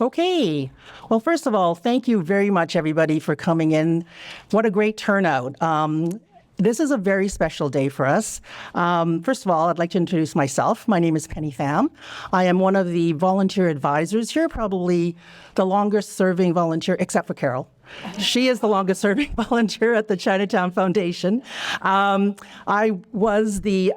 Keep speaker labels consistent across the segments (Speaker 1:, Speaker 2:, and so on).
Speaker 1: Okay. Well, first of all, thank you very much, everybody, for coming in. What a great turnout. This is a very special day for us. First of all, I'd like to introduce myself. My name is Becky Kan. I am one of the volunteer advisors here, probably the longest serving volunteer, except for Carol. She is the longest serving volunteer at the Chinatown Foundation. I was the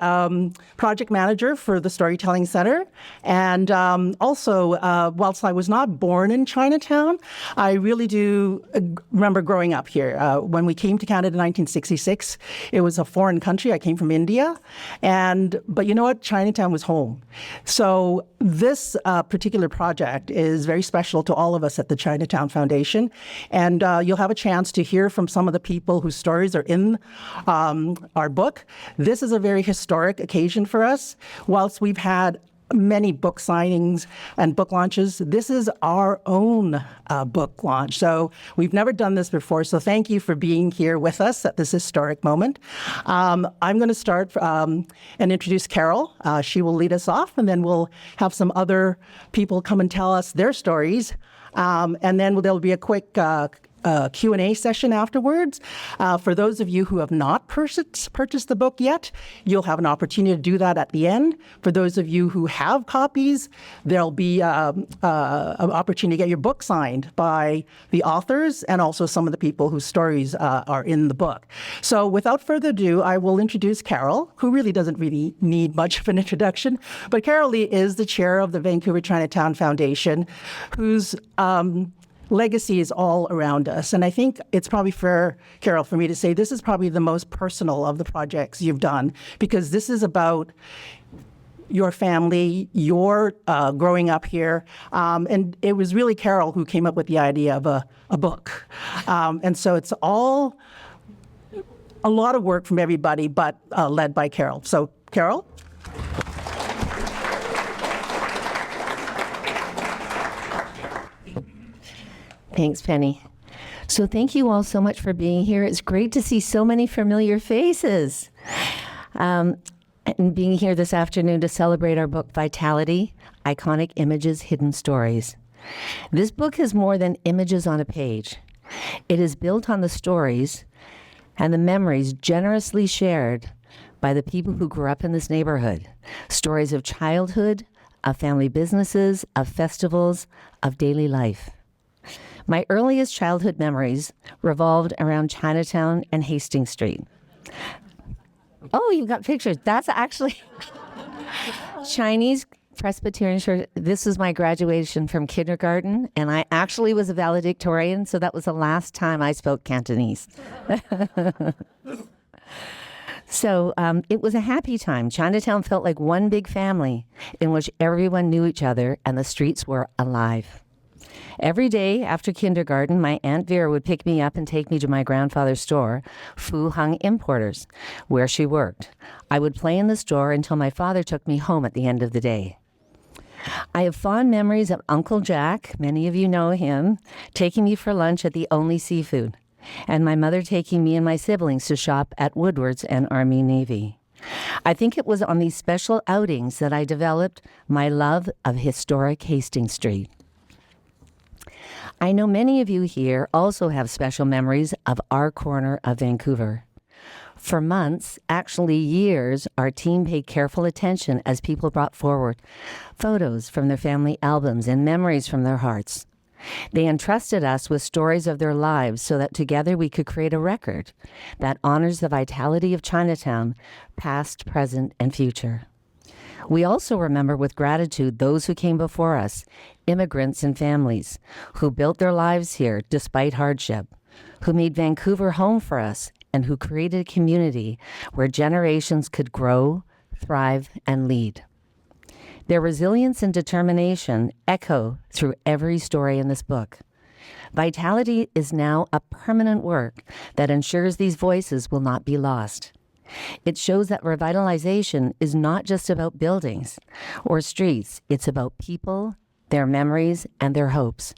Speaker 1: project manager for the Storytelling Centre. And also, whilst I was not born in Chinatown, I really do remember growing up here. When we came to Canada in 1966, it was a foreign country. I came from India. But you know what? Chinatown was home. So this particular project is very special to all of us at the Chinatown Foundation. And you'll have a chance to hear from some of the people whose stories are in our book. This is a very historic occasion for us. Whilst we've had many book signings and book launches, this is our own book launch. So we've never done this before, so thank you for being here with us at this historic moment. I'm going to start and introduce Carol. She will lead us off, and then we'll have some other people come and tell us their stories. And then there'll be a quick Q&A session afterwards. For those of you who have not purchased the book yet, you'll have an opportunity to do that at the end. For those of you who have copies, there'll be an opportunity to get your book signed by the authors and also some of the people whose stories are in the book. So without further ado, I will introduce Carol, who really doesn't really need much of an introduction. But Carol Lee is the chair of the Vancouver Chinatown Foundation, whose legacy is all around us. And I think it's probably fair, Carol, for me to say this is probably the most personal of the projects you've done, because this is about your family, your growing up here. And it was really Carol who came up with the idea of a book. And so it's all a lot of work from everybody, but led by Carol. So, Carol?
Speaker 2: Thanks, Penny. So thank you all so much for being here. It's great to see so many familiar faces. And being here this afternoon to celebrate our book, Vitality, Iconic Images, Hidden Stories. This book is more than images on a page. It is built on the stories and the memories generously shared by the people who grew up in this neighborhood. Stories of childhood, of family businesses, of festivals, of daily life. My earliest childhood memories revolved around Chinatown and Hastings Street. Oh, you've got pictures. That's actually Chinese Presbyterian Church. This was my graduation from kindergarten, and I actually was a valedictorian, so that was the last time I spoke Cantonese. So it was a happy time. Chinatown felt like one big family in which everyone knew each other and the streets were alive. Every day after kindergarten, my Aunt Vera would pick me up and take me to my grandfather's store, Fu Hung Importers, where she worked. I would play in the store until my father took me home at the end of the day. I have fond memories of Uncle Jack, many of you know him, taking me for lunch at the Only Seafood, and my mother taking me and my siblings to shop at Woodward's and Army Navy. I think it was on these special outings that I developed my love of historic Hastings Street. I know many of you here also have special memories of our corner of Vancouver. For months, actually years, our team paid careful attention as people brought forward photos from their family albums and memories from their hearts. They entrusted us with stories of their lives so that together we could create a record that honors the vitality of Chinatown, past, present, and future. We also remember with gratitude those who came before us, immigrants and families, who built their lives here despite hardship, who made Vancouver home for us, and who created a community where generations could grow, thrive, and lead. Their resilience and determination echo through every story in this book. Vitality is now a permanent work that ensures these voices will not be lost. It shows that revitalization is not just about buildings or streets. It's about people, their memories, and their hopes.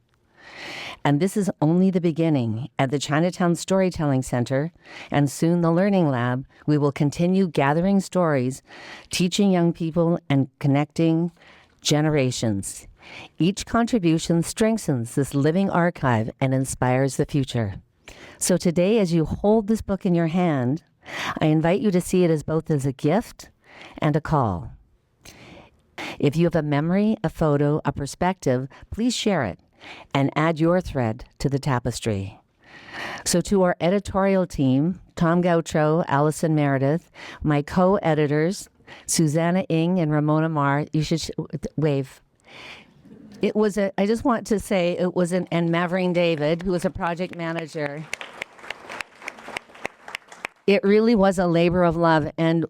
Speaker 2: And this is only the beginning. At the Chinatown Storytelling Centre and soon the Learning Lab, we will continue gathering stories, teaching young people, and connecting generations. Each contribution strengthens this living archive and inspires the future. So today, as you hold this book in your hand, I invite you to see it as both as a gift and a call. If you have a memory, a photo, a perspective, please share it and add your thread to the tapestry. So to our editorial team, Tom Gautreaux, Allison Meredith, my co-editors, Susanna Ng and Ramona Marr, you should wave. I just want to say it was and Maverine David, who was a project manager. It really was a labor of love. And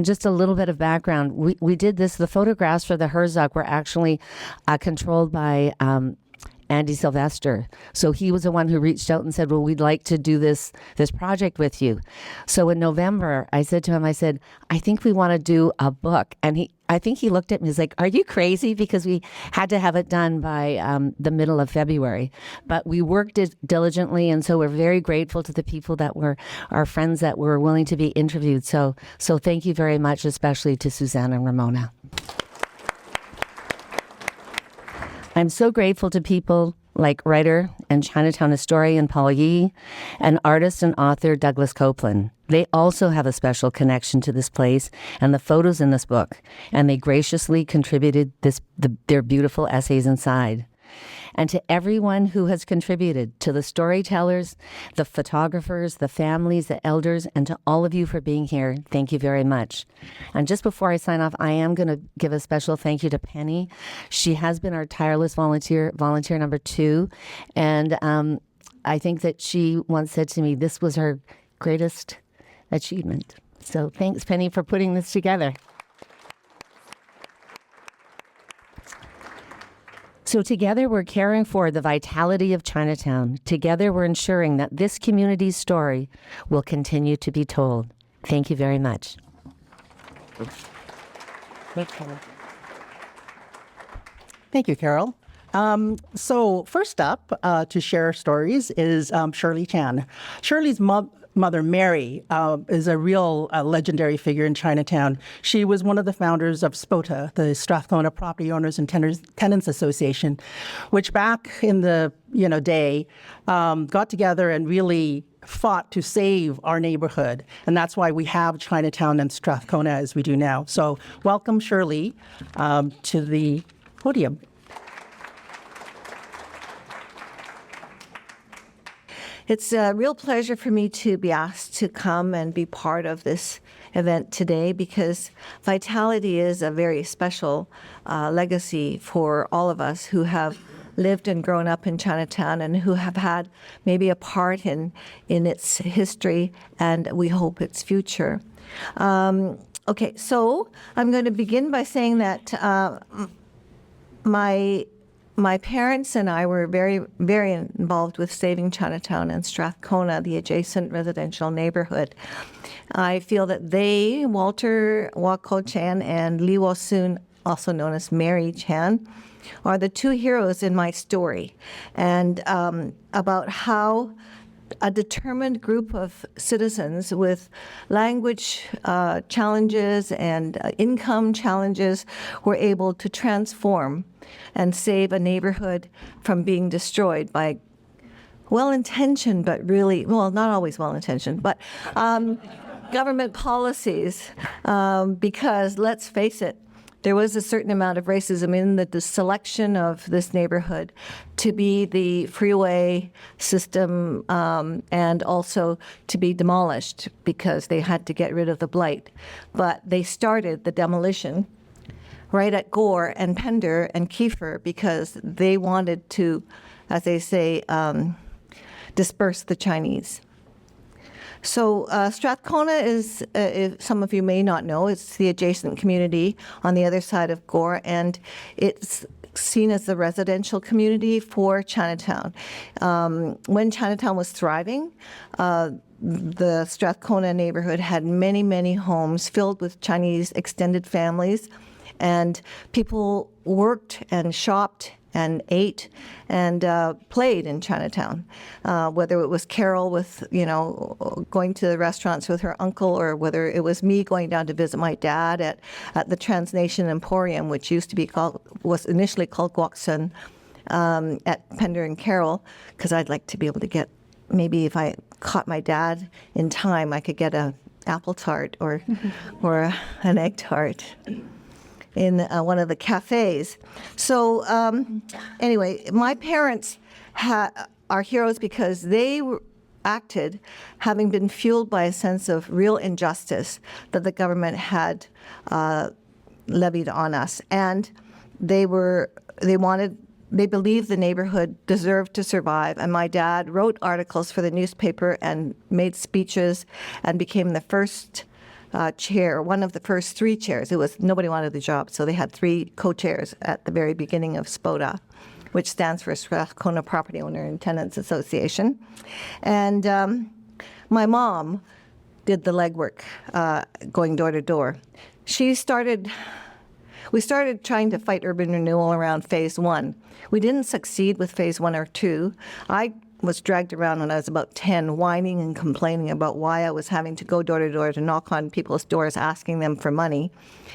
Speaker 2: just a little bit of background, we did this, the photographs for the Herzog were actually controlled by Andy Sylvester. So he was the one who reached out and said, well, we'd like to do this project with you. So in November, I said to him, I think we want to do a book. And I think he looked at me, he's like, are you crazy? Because we had to have it done by the middle of February. But we worked diligently, and so we're very grateful to the people that were our friends that were willing to be interviewed. So thank you very much, especially to Suzanne and Ramona. I'm so grateful to people like writer and Chinatown historian Paul Yee and artist and author Douglas Copeland. They also have a special connection to this place and the photos in this book, and they graciously contributed their beautiful essays inside. And to everyone who has contributed, to the storytellers, the photographers, the families, the elders, and to all of you for being here, thank you very much. And just before I sign off, I am going to give a special thank you to Penny. She has been our tireless volunteer number 2. And I think that she once said to me, this was her greatest achievement. So thanks, Penny, for putting this together. So together we're caring for the vitality of Chinatown. Together we're ensuring that this community's story will continue to be told. Thank you very much.
Speaker 1: Thank you, Carol. So first up to share stories is Shirley Chan. Shirley's mother, Mary, is a real legendary figure in Chinatown. She was one of the founders of SPOTA, the Strathcona Property Owners and Tenants Association, which back in the day got together and really fought to save our neighborhood. And that's why we have Chinatown and Strathcona as we do now. So welcome, Shirley, to the podium.
Speaker 3: It's a real pleasure for me to be asked to come and be part of this event today, because vitality is a very special legacy for all of us who have lived and grown up in Chinatown and who have had maybe a part in its history and we hope its future. Okay, so I'm going to begin by saying that my parents and I were very, very involved with saving Chinatown and Strathcona, the adjacent residential neighborhood. I feel that they, Walter Wako Chan and Lee Wo-soon, also known as Mary Chan, are the two heroes in my story, and about how a determined group of citizens with language challenges and income challenges were able to transform and save a neighborhood from being destroyed by well-intentioned, but really, well, not always well-intentioned, but government policies. Because let's face it, there was a certain amount of racism in the selection of this neighborhood to be the freeway system and also to be demolished because they had to get rid of the blight. But they started the demolition right at Gore and Pender and Kiefer because they wanted to, as they say, disperse the Chinese. So Strathcona is, if some of you may not know, it's the adjacent community on the other side of Gore, and it's seen as the residential community for Chinatown. When Chinatown was thriving, the Strathcona neighborhood had many, many homes filled with Chinese extended families, and people worked and shopped and ate and played in Chinatown, whether it was Carol with, going to the restaurants with her uncle, or whether it was me going down to visit my dad at the Transnation Emporium, which was initially called Guoksun, at Pender and Carroll, because I'd like to be able to get, maybe if I caught my dad in time, I could get a apple tart or an egg tart in one of the cafes. So anyway, my parents are heroes because they acted having been fueled by a sense of real injustice that the government had levied on us. And they believed the neighborhood deserved to survive. And my dad wrote articles for the newspaper and made speeches and became the first chair, one of the first 3 chairs. Nobody wanted the job, so they had 3 co-chairs at the very beginning of SPOTA, which stands for Strathcona Property Owner and Tenants Association. And my mom did the legwork, going door to door. We started trying to fight urban renewal around phase 1. We didn't succeed with phase 1 or 2. I was dragged around when I was about 10, whining and complaining about why I was having to go door to door to knock on people's doors asking them for money.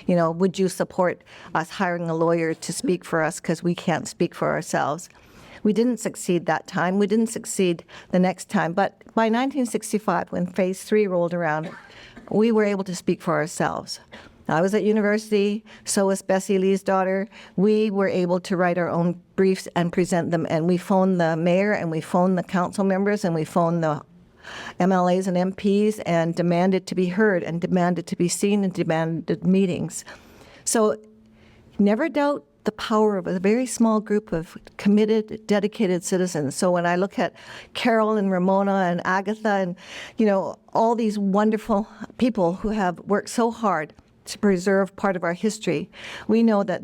Speaker 3: Would you support us hiring a lawyer to speak for us because we can't speak for ourselves? We didn't succeed that time. We didn't succeed the next time. But by 1965, when phase 3 rolled around, we were able to speak for ourselves. I was at university, so was Bessie Lee's daughter. We were able to write our own briefs and present them, and we phoned the mayor, and we phoned the council members, and we phoned the MLAs and MPs, and demanded to be heard, and demanded to be seen, and demanded meetings. So never doubt the power of a very small group of committed, dedicated citizens. So when I look at Carol and Ramona and Agatha and, all these wonderful people who have worked so hard to preserve part of our history, we know that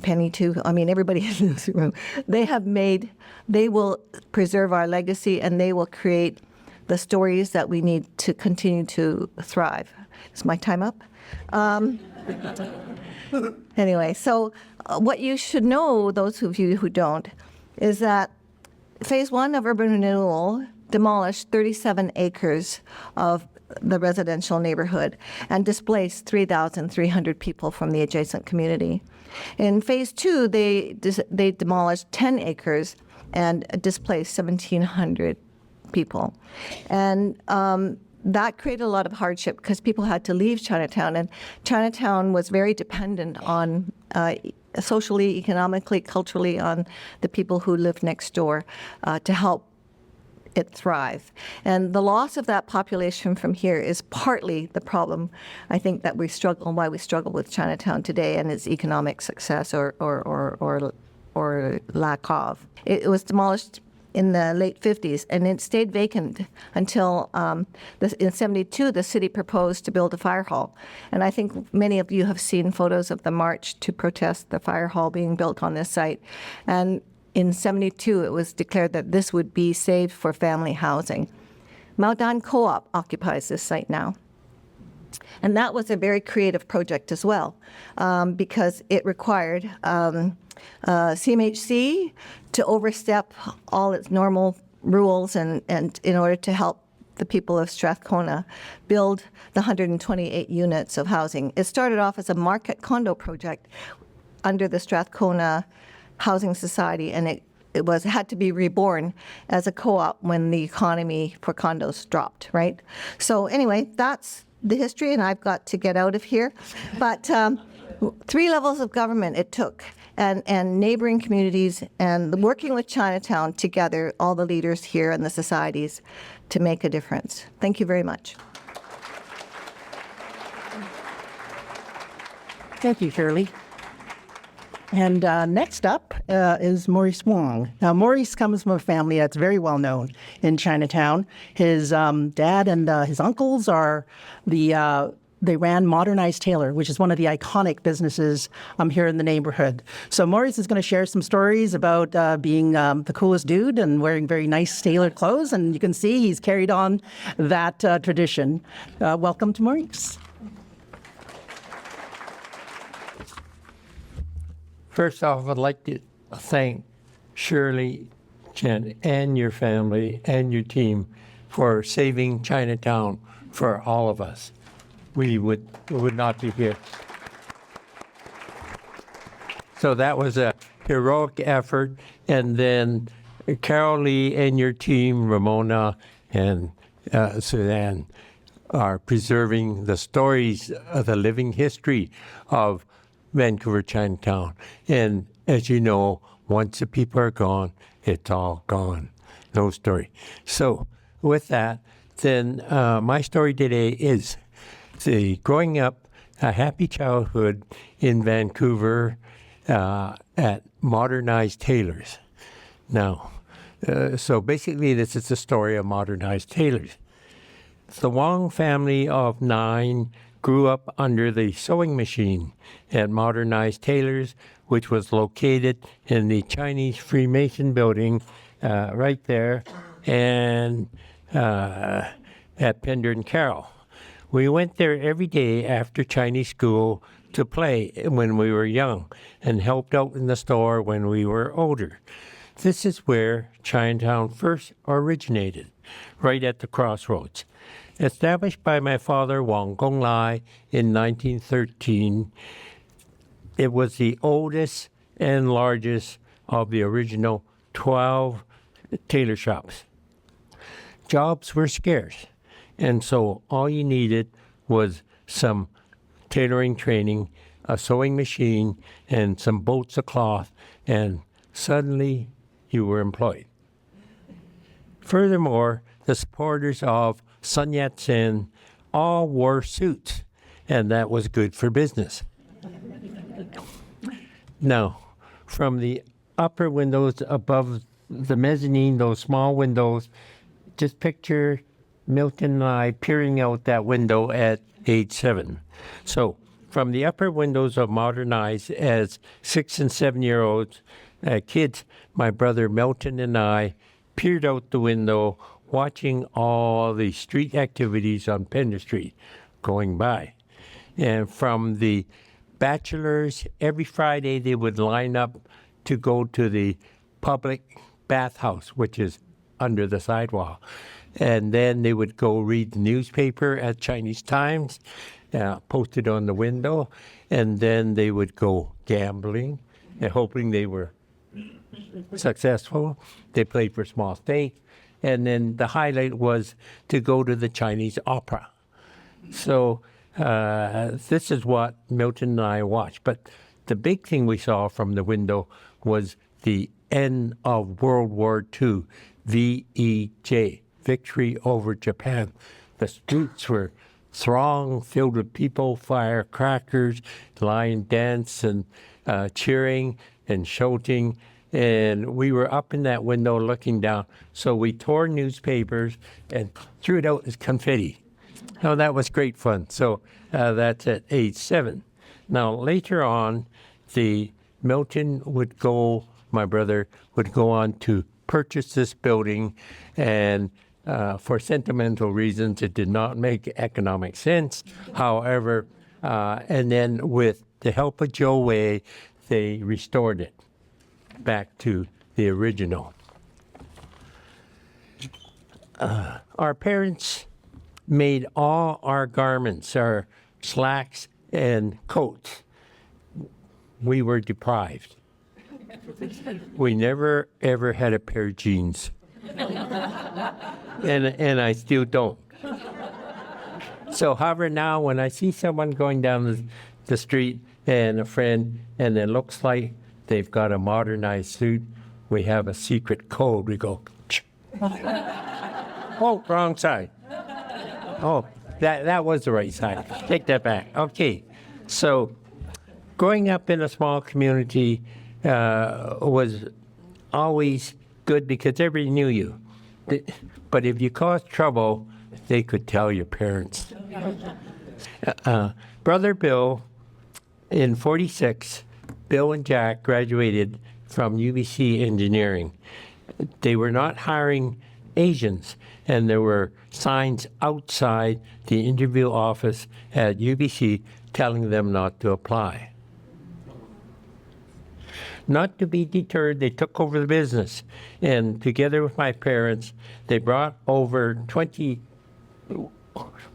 Speaker 3: Penny too, everybody in this room, they will preserve our legacy, and they will create the stories that we need to continue to thrive. Is my time up? Anyway, so what you should know, those of you who don't, is that phase 1 of urban renewal demolished 37 acres of the residential neighborhood and displaced 3,300 people from the adjacent community. In phase 2, they demolished 10 acres and displaced 1,700 people. And that created a lot of hardship because people had to leave Chinatown, and Chinatown was very dependent on socially, economically, culturally on the people who lived next door to help it thrive. And the loss of that population from here is partly the problem, I think, that we struggle, and why we struggle with Chinatown today and its economic success or lack of. It was demolished in the late 50s, and it stayed vacant until in 72, the city proposed to build a fire hall. And I think many of you have seen photos of the march to protest the fire hall being built on this site. And in 72, it was declared that this would be saved for family housing. Maudan Co-op occupies this site now. And that was a very creative project as well, because it required CMHC to overstep all its normal rules and in order to help the people of Strathcona build the 128 units of housing. It started off as a market condo project under the Strathcona Housing Society, and it had to be reborn as a co-op when the economy for condos dropped, right? So anyway, that's the history, and I've got to get out of here. But 3 levels of government it took, and neighboring communities, and working with Chinatown together, all the leaders here and the societies, to make a difference. Thank you very much.
Speaker 1: Thank you, Shirley. And next up is Maurice Wong. Now, Maurice comes from a family that's very well known in Chinatown. His dad and his uncles are they ran Modernized Tailor, which is one of the iconic businesses here in the neighborhood. So Maurice is going to share some stories about being the coolest dude and wearing very nice tailored clothes. And you can see he's carried on that tradition. Welcome to Maurice.
Speaker 4: First off, I'd like to thank Shirley Chan and your family and your team for saving Chinatown for all of us. We would not be here. So that was a heroic effort. And then Carol Lee and your team, Ramona and Suzanne, are preserving the stories of the living history of Vancouver Chinatown. And as you know, once the people are gone, it's all gone. No story. So with that, then my story today is growing up, a happy childhood in Vancouver at modernized tailors. Now, so basically this is the story of modernized tailors. The Wong family of 9 grew up under the sewing machine at Modernized Tailors, which was located in the Chinese Freemason building right there and at Pender and Carroll. We went there every day after Chinese school to play when we were young and helped out in the store when we were older. This is where Chinatown first originated, right at the crossroads. Established by my father, Wong Gong Lai, in 1913, it was the oldest and largest of the original 12 tailor shops. Jobs were scarce, and so all you needed was some tailoring training, a sewing machine, and some bolts of cloth, and suddenly you were employed. Furthermore, the supporters of Sun Yat-sen all wore suits, and that was good for business. Now, from the upper windows above the mezzanine, those small windows, just picture Milton and I peering out that window at age 7. So, from the upper windows of Modernized as 6 and 7-year-olds, kids, my brother Milton and I peered out the window watching all the street activities on Pender Street going by. And from the bachelors, every Friday they would line up to go to the public bathhouse, which is under the sidewalk. And then they would go read the newspaper at Chinese Times, posted on the window, and then they would go gambling, and hoping they were successful. They played for small stakes. And then the highlight was to go to the Chinese opera. So this is what Milton and I watched. But the big thing we saw from the window was the end of World War II, VEJ, Victory over Japan. The streets were thronged, filled with people, firecrackers, lion dance, and cheering and shouting. And we were up in that window looking down. So we tore newspapers and threw it out as confetti. Now, that was great fun. So that's at age 7. Now, later on, Milton would go, my brother would go on to purchase this building. And for sentimental reasons, it did not make economic sense. However, and then with the help of Joe Wei, they restored it back to the original. Our parents made all our garments, our slacks and coats. We were deprived. We never, ever had a pair of jeans. And I still don't. So, however, now when I see someone going down the street and a friend, and it looks like they've got a modernized suit, we have a secret code. We go, oh, wrong side. Oh, that was the right side. Take that back. Okay. So growing up in a small community was always good because everybody knew you. But if you caused trouble, they could tell your parents. Brother Bill, in 46, Bill and Jack graduated from UBC Engineering. They were not hiring Asians, and there were signs outside the interview office at UBC telling them not to apply. Not to be deterred, they took over the business. And together with my parents, they brought over 20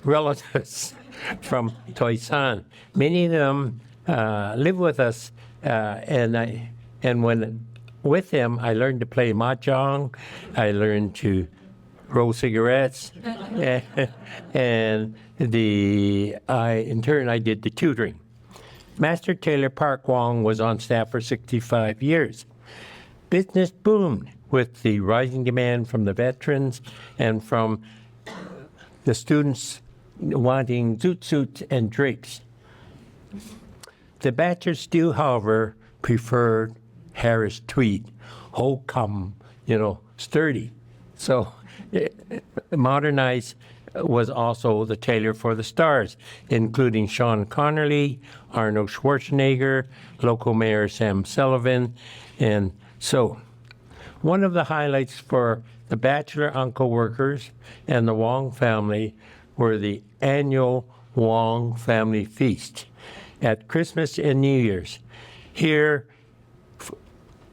Speaker 4: relatives from Toisan. Many of them live with us, and when with them, I learned to play mahjong. I learned to roll cigarettes, and in turn I did the tutoring. Master Tailor Park Wong was on staff for 65 years. Business boomed with the rising demand from the veterans and from the students wanting zoot suits and drapes. The bachelors still, however, preferred Harris tweed, come, sturdy. So modernized was also the tailor for the stars, including Sean Connery, Arnold Schwarzenegger, local mayor Sam Sullivan. And so one of the highlights for the bachelor uncle workers and the Wong family were the annual Wong family feast at Christmas and New Year's. Here,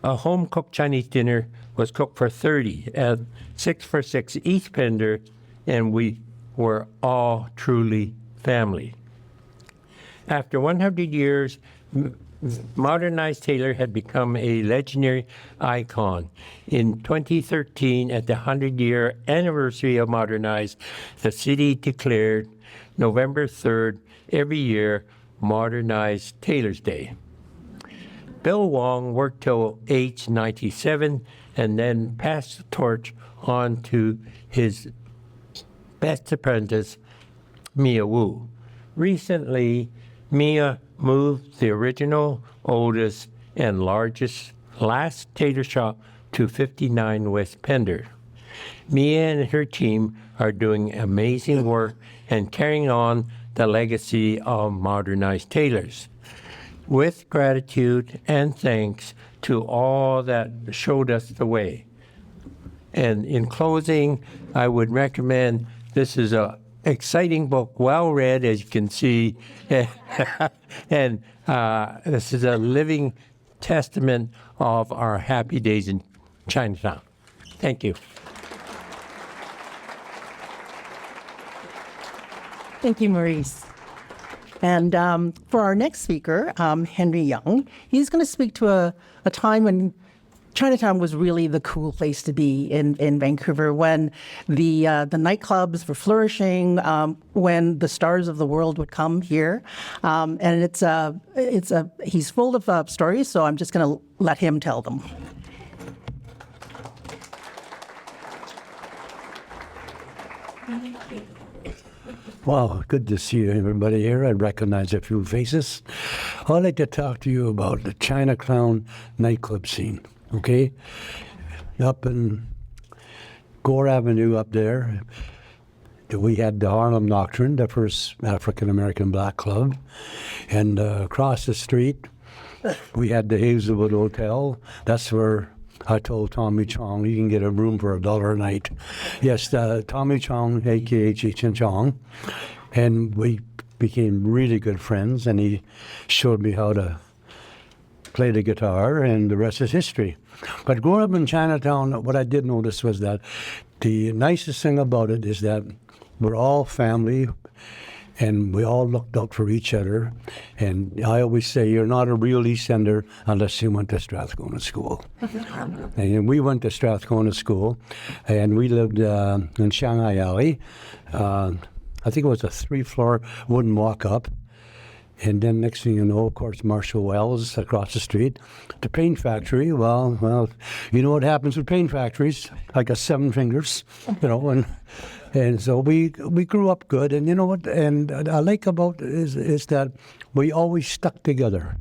Speaker 4: a home-cooked Chinese dinner was cooked for 30 at 6 for 6 each vendor, and we were all truly family. After 100 years, modernized tailor had become a legendary icon. In 2013, at the 100-year anniversary of modernized, the city declared November 3rd every year Modernized Tailors Day. Bill Wong worked till age 97 and then passed the torch on to his best apprentice, Mia Wu. Recently, Mia moved the original, oldest, and last tailor shop to 59 West Pender. Mia and her team are doing amazing work and carrying on the legacy of modernized tailors. With gratitude and thanks to all that showed us the way. And in closing, I would recommend, this is an exciting book, well read, as you can see, and this is a living testament of our happy days in Chinatown. Thank you.
Speaker 1: Thank you, Maurice. And for our next speaker, Henry Young, he's going to speak to a time when Chinatown was really the cool place to be in Vancouver, when the nightclubs were flourishing, when the stars of the world would come here. And he's full of stories, so I'm just going to let him tell them.
Speaker 5: Wow, good to see everybody here. I recognize a few faces. I'd like to talk to you about the Chinatown nightclub scene, okay? Up in Gore Avenue up there, we had the Harlem Nocturne, the first African-American black club. And across the street, we had the Hazelwood Hotel. That's where I told Tommy Chong, you can get a room for $1 a night. Yes, Tommy Chong, a.k.a. Cheech and Chong. And we became really good friends, and he showed me how to play the guitar, and the rest is history. But growing up in Chinatown, what I did notice was that the nicest thing about it is that we're all family, and we all looked out for each other. And I always say, you're not a real East Ender unless you went to Strathcona School. And we went to Strathcona School, and we lived in Shanghai Alley. I think it was a 3-floor wooden walk-up. And then next thing you know, of course, Marshall Wells across the street. The paint factory, well, you know what happens with paint factories. I got 7 fingers, and so we grew up good. And you know what, and I like about it is that we always stuck together.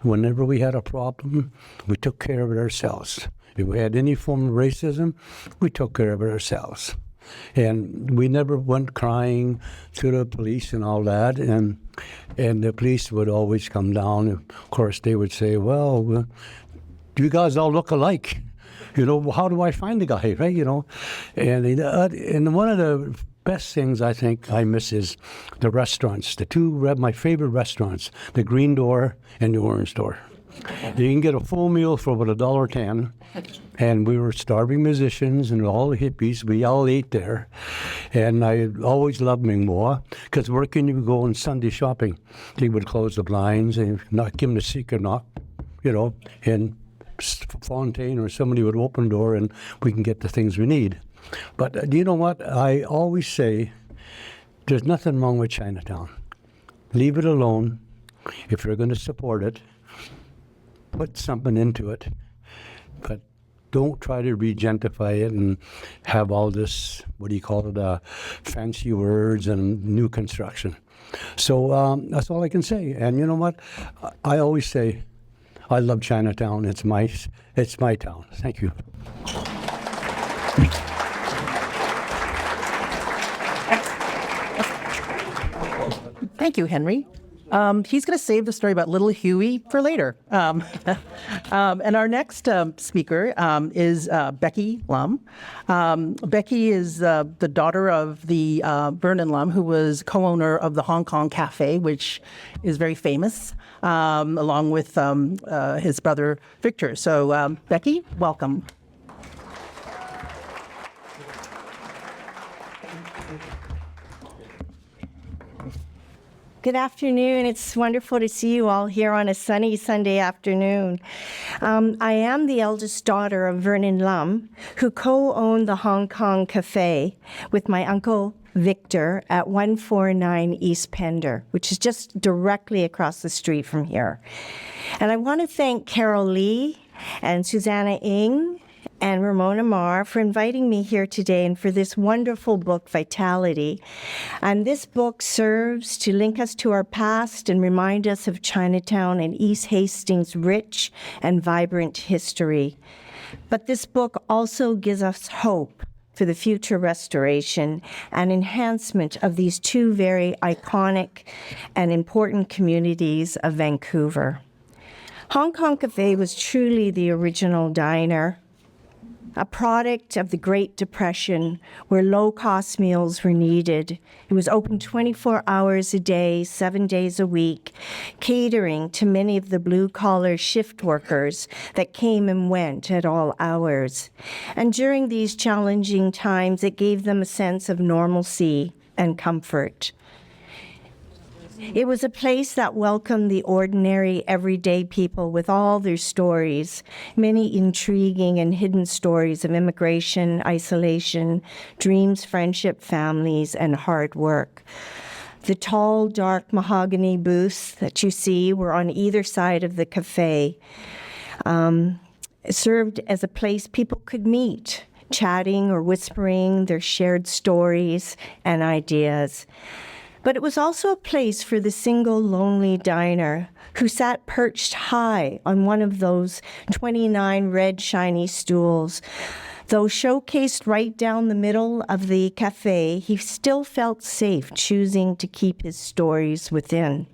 Speaker 5: Whenever we had a problem, we took care of it ourselves. If we had any form of racism, we took care of it ourselves. And we never went crying to the police and all that. And the police would always come down. Of course, they would say, well, you guys all look alike. How do I find the guy, right? And one of the best things I think I miss is the restaurants. My favorite restaurants, the Green Door and the Orange Door. You can get a full meal for about $1.10. And we were starving musicians and all the hippies. We all ate there. And I always loved Ming Moa, because where can you go on Sunday shopping? They would close the blinds and not give them a secret knock, and Fontaine or somebody would open the door and we can get the things we need. But you know what? I always say there's nothing wrong with Chinatown. Leave it alone. If you're going to support it, put something into it. But don't try to regentrify it and have all this, fancy words and new construction. So that's all I can say. And you know what? I always say, I love Chinatown. It's my town. Thank you.
Speaker 1: Thank you, Henry. He's going to save the story about little Huey for later. And our next speaker is Becky Lum. Becky is the daughter of the Vernon Lum, who was co-owner of the Hong Kong Cafe, which is very famous, along with his brother Victor. So, Becky, welcome.
Speaker 6: Good afternoon. It's wonderful to see you all here on a sunny Sunday afternoon. I am the eldest daughter of Vernon Lum, who co-owned the Hong Kong Cafe with my uncle Victor at 149 East Pender, which is just directly across the street from here. And I want to thank Carol Lee and Susanna Ng and Ramona Marr for inviting me here today and for this wonderful book, Vitality. And this book serves to link us to our past and remind us of Chinatown and East Hastings' rich and vibrant history. But this book also gives us hope for the future restoration and enhancement of these two very iconic and important communities of Vancouver. Hong Kong Cafe was truly the original diner, a product of the Great Depression where low-cost meals were needed. It was open 24 hours a day, 7 days a week, catering to many of the blue-collar shift workers that came and went at all hours. And during these challenging times, it gave them a sense of normalcy and comfort. It was a place that welcomed the ordinary, everyday people with all their stories, many intriguing and hidden stories of immigration, isolation, dreams, friendship, families, and hard work. The tall, dark mahogany booths that you see were on either side of the cafe. It served as a place people could meet, chatting or whispering their shared stories and ideas. But it was also a place for the single lonely diner who sat perched high on one of those 29 red shiny stools. Though showcased right down the middle of the cafe, he still felt safe choosing to keep his stories within.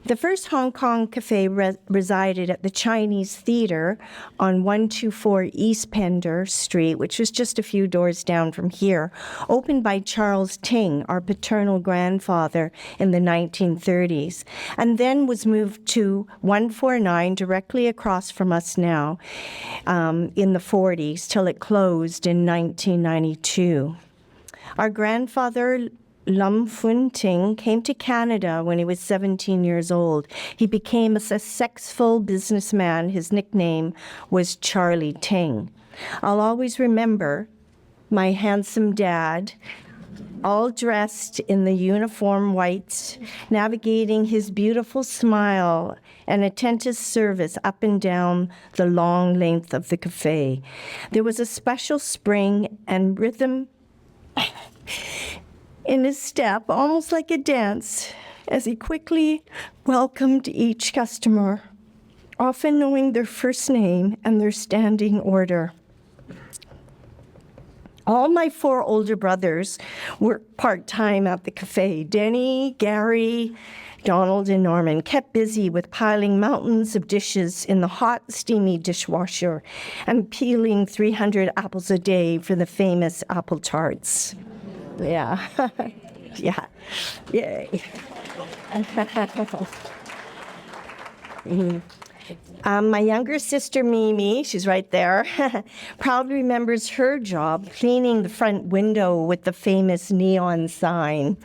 Speaker 6: The first Hong Kong Cafe resided at the Chinese Theatre on 124 East Pender Street, which was just a few doors down from here, opened by Charles Ting, our paternal grandfather, in the 1930s, and then was moved to 149 directly across from us now in the 40s till it closed in 1992. Our grandfather, Lum Fun Ting, came to Canada when he was 17 years old. He became a successful businessman. His nickname was Charlie Ting. I'll always remember my handsome dad, all dressed in the uniform whites, navigating his beautiful smile and attentive service up and down the long length of the cafe. There was a special spring and rhythm in his step, almost like a dance, as he quickly welcomed each customer, often knowing their first name and their standing order. All my 4 older brothers worked part-time at the cafe. Denny, Gary, Donald, and Norman kept busy with piling mountains of dishes in the hot, steamy dishwasher and peeling 300 apples a day for the famous apple tarts. Yeah. Yeah. Yay. My younger sister, Mimi, she's right there, proudly remembers her job cleaning the front window with the famous neon sign.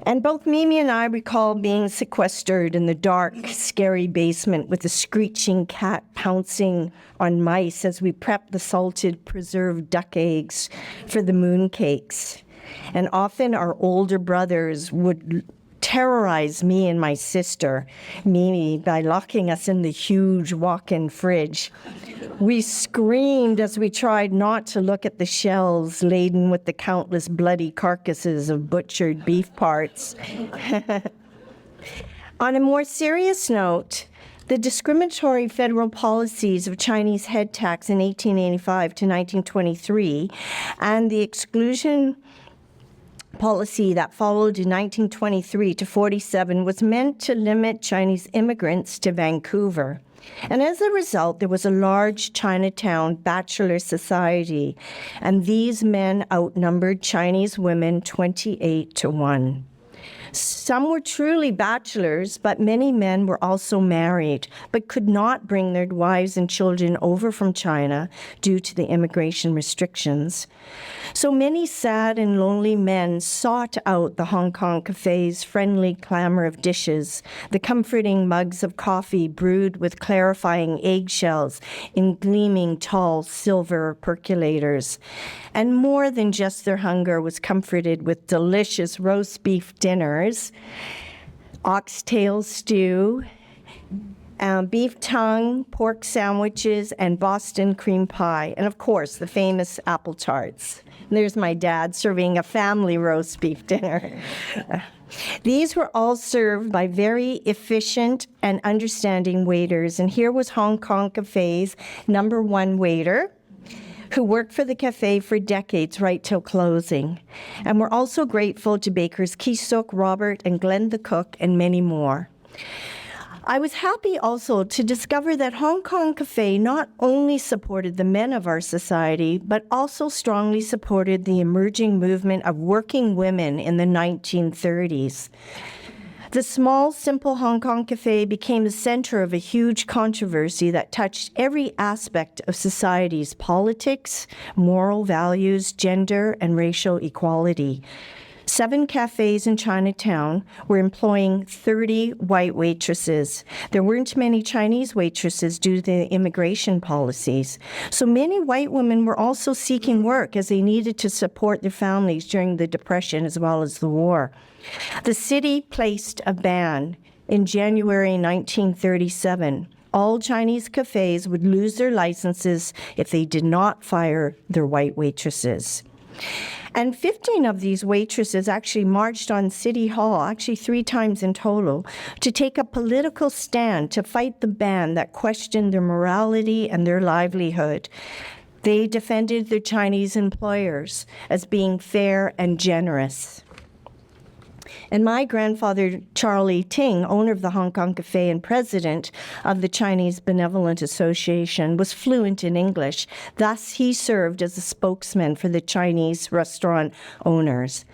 Speaker 6: And both Mimi and I recall being sequestered in the dark, scary basement with a screeching cat pouncing on mice as we prepped the salted preserved duck eggs for the mooncakes. And often our older brothers would terrorize me and my sister, Mimi, by locking us in the huge walk-in fridge. We screamed as we tried not to look at the shelves laden with the countless bloody carcasses of butchered beef parts. On a more serious note, the discriminatory federal policies of Chinese head tax in 1885 to 1923 and the exclusion policy that followed in 1923 to 47 was meant to limit Chinese immigrants to Vancouver. And as a result, there was a large Chinatown bachelor society, and these men outnumbered Chinese women 28 to 1. Some were truly bachelors, but many men were also married, but could not bring their wives and children over from China due to the immigration restrictions. So many sad and lonely men sought out the Hong Kong cafe's friendly clamor of dishes, the comforting mugs of coffee brewed with clarifying eggshells in gleaming tall silver percolators. And more than just their hunger was comforted with delicious roast beef dinners, oxtail stew, beef tongue, pork sandwiches, and Boston cream pie, and of course, the famous apple tarts. There's my dad serving a family roast beef dinner. These were all served by very efficient and understanding waiters, and here was Hong Kong Cafe's #1 waiter, who worked for the cafe for decades right till closing. And we're also grateful to bakers Kisuk, Robert, and Glenn the cook, and many more. I was happy also to discover that Hong Kong Cafe not only supported the men of our society, but also strongly supported the emerging movement of working women in the 1930s. The small, simple Hong Kong Cafe became the center of a huge controversy that touched every aspect of society's politics, moral values, gender, and racial equality. 7 cafes in Chinatown were employing 30 white waitresses. There weren't many Chinese waitresses due to the immigration policies. So many white women were also seeking work as they needed to support their families during the Depression as well as the war. The city placed a ban in January 1937. All Chinese cafes would lose their licenses if they did not fire their white waitresses. And 15 of these waitresses actually marched on City Hall, actually 3 times in total, to take a political stand to fight the ban that questioned their morality and their livelihood. They defended their Chinese employers as being fair and generous. And my grandfather, Charlie Ting, owner of the Hong Kong Cafe and president of the Chinese Benevolent Association, was fluent in English. Thus, he served as a spokesman for the Chinese restaurant owners.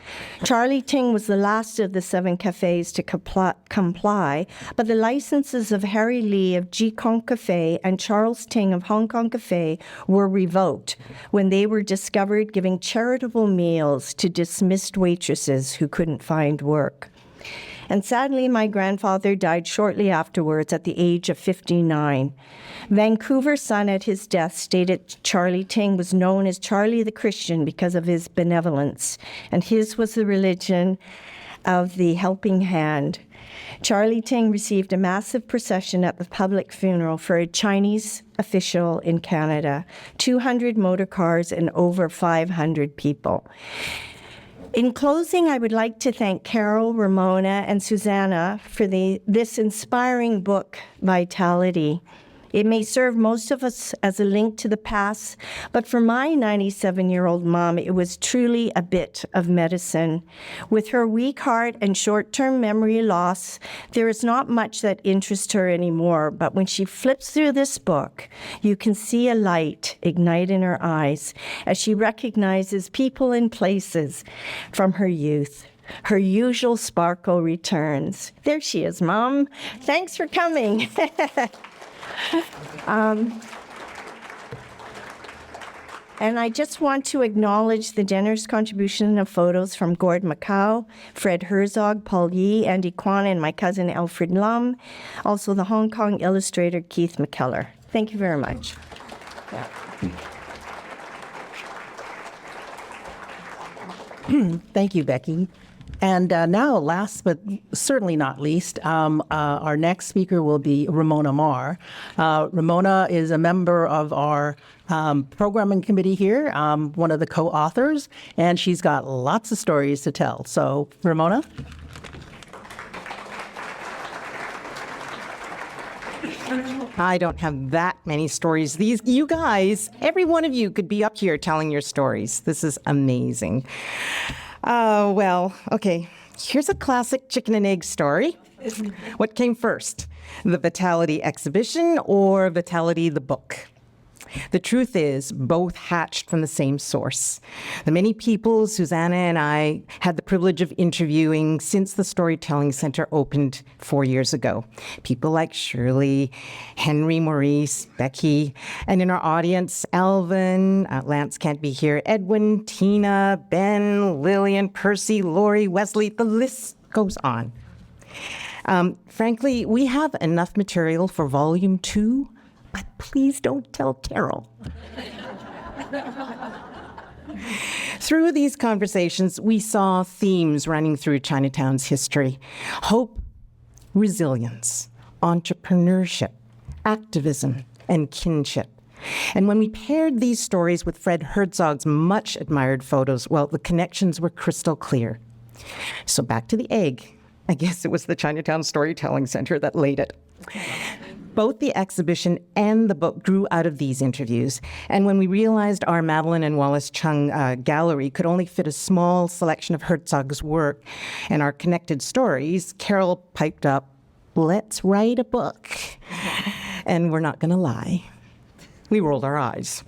Speaker 6: Charlie Ting was the last of the 7 cafes to comply, but the licenses of Harry Lee of Ji Kong Cafe and Charles Ting of Hong Kong Cafe were revoked when they were discovered giving charitable meals to dismissed waitresses who couldn't find work. And sadly, my grandfather died shortly afterwards at the age of 59. Vancouver Sun at his death stated Charlie Ting was known as Charlie the Christian because of his benevolence, and his was the religion of the helping hand. Charlie Ting received a massive procession at the public funeral for a Chinese official in Canada, 200 motor cars and over 500 people. In closing, I would like to thank Carol, Ramona, and Susanna for this inspiring book, Vitality. It may serve most of us as a link to the past, but for my 97-year-old mom, it was truly a bit of medicine. With her weak heart and short-term memory loss, there is not much that interests her anymore, but when she flips through this book, you can see a light ignite in her eyes as she recognizes people and places from her youth. her usual sparkle returns. There she is, Mom. Thanks for coming. And I just want to acknowledge the generous contribution of photos from Gord Macau, Fred Herzog, Paul Yee, Andy Kwan, and my cousin Alfred Lum. Also the Hong Kong illustrator Keith McKellar. Thank you very much.
Speaker 1: Thank you, Becky. And now, last but certainly not least, our next speaker will be Ramona Marr. Ramona is a member of our programming committee here, one of the co-authors, and she's got lots of stories to tell. So, Ramona?
Speaker 7: I don't have that many stories. You guys, every one of you could be up here telling your stories. This is amazing. Well, okay. Here's a classic chicken and egg story. What came first, the Vitality exhibition or Vitality the book? The truth is, both hatched from the same source. The many people Susanna and I had the privilege of interviewing since the Storytelling Centre opened 4 years ago. People like Shirley, Henry, Maurice, Becky, and in our audience, Alvin, Lance can't be here, Edwin, Tina, Ben, Lillian, Percy, Lori, Wesley, the list goes on. Frankly, we have enough material for volume 2, but please don't tell Carol. Through these conversations, we saw themes running through Chinatown's history: hope, resilience, entrepreneurship, activism, and kinship. And when we paired these stories with Fred Herzog's much admired photos, well, the connections were crystal clear. So back to the egg. I guess it was the Chinatown Storytelling Centre that laid it. Both the exhibition and the book grew out of these interviews. And when we realized our Madeline and Wallace Chung gallery could only fit a small selection of Herzog's work and our connected stories, Carol piped up, "Let's write a book." And we're not going to lie. We rolled our eyes.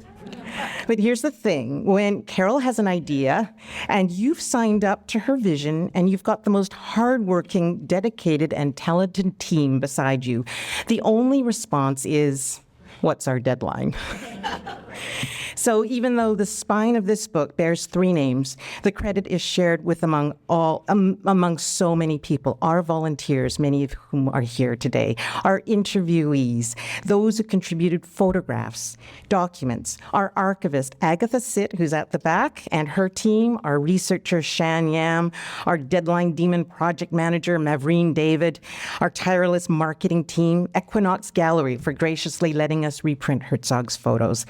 Speaker 7: But here's the thing. When Carol has an idea and you've signed up to her vision and you've got the most hardworking, dedicated, and talented team beside you, the only response is, "What's our deadline?" So even though the spine of this book bears 3 names, the credit is shared with among so many people, our volunteers, many of whom are here today, our interviewees, those who contributed photographs, documents, our archivist, Agatha Sitt, who's at the back, and her team, our researcher, Shan Yam, our Deadline Demon project manager, Mavreen David, our tireless marketing team, Equinox Gallery for graciously letting us reprint Herzog's photos.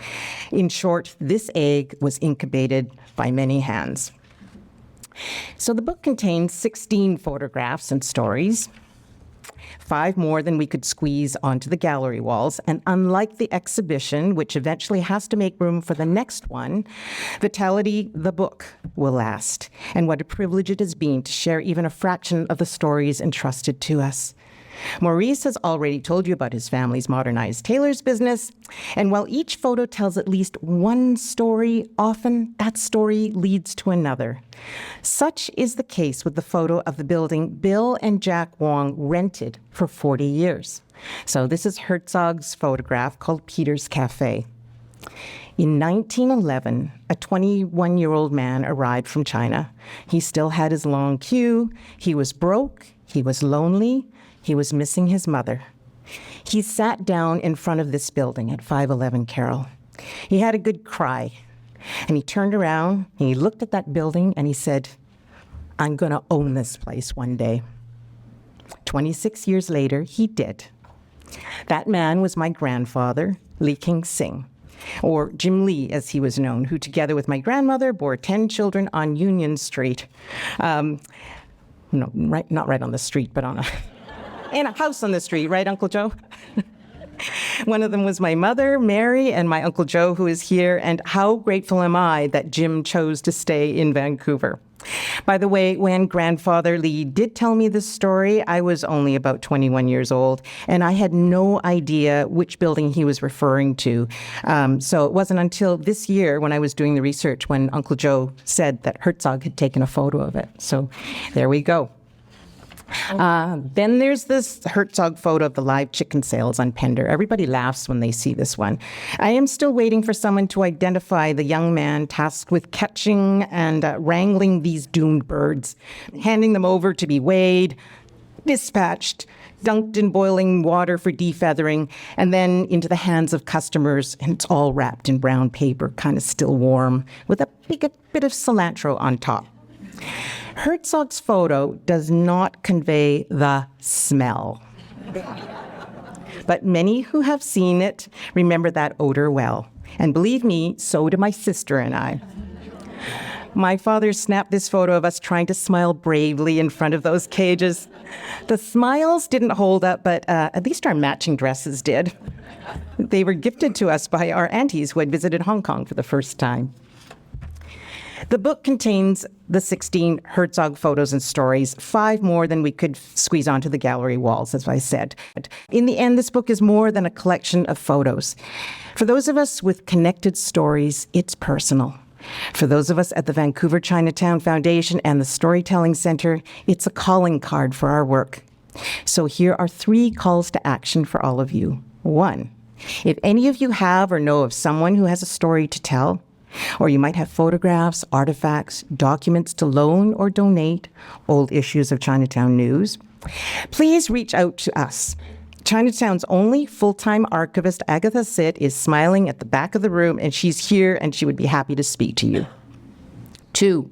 Speaker 7: In short, this egg was incubated by many hands. So the book contains 16 photographs and stories, 5 more than we could squeeze onto the gallery walls. And unlike the exhibition, which eventually has to make room for the next one, Vitality, the book, will last. And what a privilege it has been to share even a fraction of the stories entrusted to us. Maurice has already told you about his family's modernized tailor's business, and while each photo tells at least one story, often that story leads to another. Such is the case with the photo of the building Bill and Jack Wong rented for 40 years. So this is Herzog's photograph called Peter's Cafe. In 1911, a 21-year-old man arrived from China. He still had his long queue. He was broke. He was lonely. He was missing his mother. He sat down in front of this building at 511 Carroll. He had a good cry, and he turned around, and he looked at that building, and he said, "I'm going to own this place one day." 26 years later, he did. That man was my grandfather, Lee King Sing, or Jim Lee, as he was known, who together with my grandmother bore 10 children on Union Street. Not right on the street, but in a house on the street, right, Uncle Joe? One of them was my mother, Mary, and my Uncle Joe, who is here, and how grateful am I that Jim chose to stay in Vancouver. By the way, when Grandfather Lee did tell me this story, I was only about 21 years old, and I had no idea which building he was referring to. So it wasn't until this year when I was doing the research when Uncle Joe said that Herzog had taken a photo of it. So there we go. Then there's this Herzog photo of the live chicken sales on Pender. Everybody laughs when they see this one. I am still waiting for someone to identify the young man tasked with catching and wrangling these doomed birds, handing them over to be weighed, dispatched, dunked in boiling water for defeathering, and then into the hands of customers, and it's all wrapped in brown paper, kind of still warm, with a bit of cilantro on top. Herzog's photo does not convey the smell. But many who have seen it remember that odor well. And believe me, so do my sister and I. My father snapped this photo of us trying to smile bravely in front of those cages. The smiles didn't hold up, but at least our matching dresses did. They were gifted to us by our aunties who had visited Hong Kong for the first time. The book contains the 16 Herzog photos and stories, 5 more than we could squeeze onto the gallery walls, as I said. In the end, this book is more than a collection of photos. For those of us with connected stories, it's personal. For those of us at the Vancouver Chinatown Foundation and the Storytelling Centre, it's a calling card for our work. So here are 3 calls to action for all of you. 1, if any of you have or know of someone who has a story to tell, or you might have photographs, artifacts, documents to loan or donate, old issues of Chinatown News, please reach out to us. Chinatown's only full-time archivist, Agatha Sitt, is smiling at the back of the room, and she's here, and she would be happy to speak to you. 2,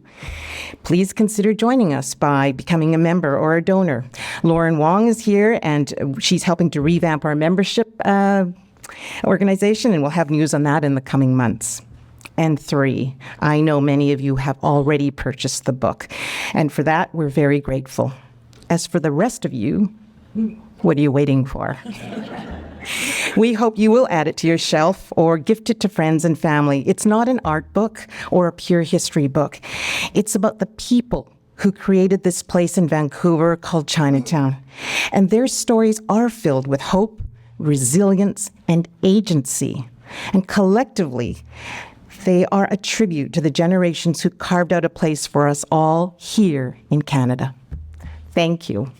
Speaker 7: please consider joining us by becoming a member or a donor. Lauren Wong is here, and she's helping to revamp our membership organization, and we'll have news on that in the coming months. And 3, I know many of you have already purchased the book, and for that, we're very grateful. As for the rest of you, what are you waiting for? We hope you will add it to your shelf or gift it to friends and family. It's not an art book or a pure history book. It's about the people who created this place in Vancouver called Chinatown. And their stories are filled with hope, resilience, and agency. And collectively, they are a tribute to the generations who carved out a place for us all here in Canada. Thank you.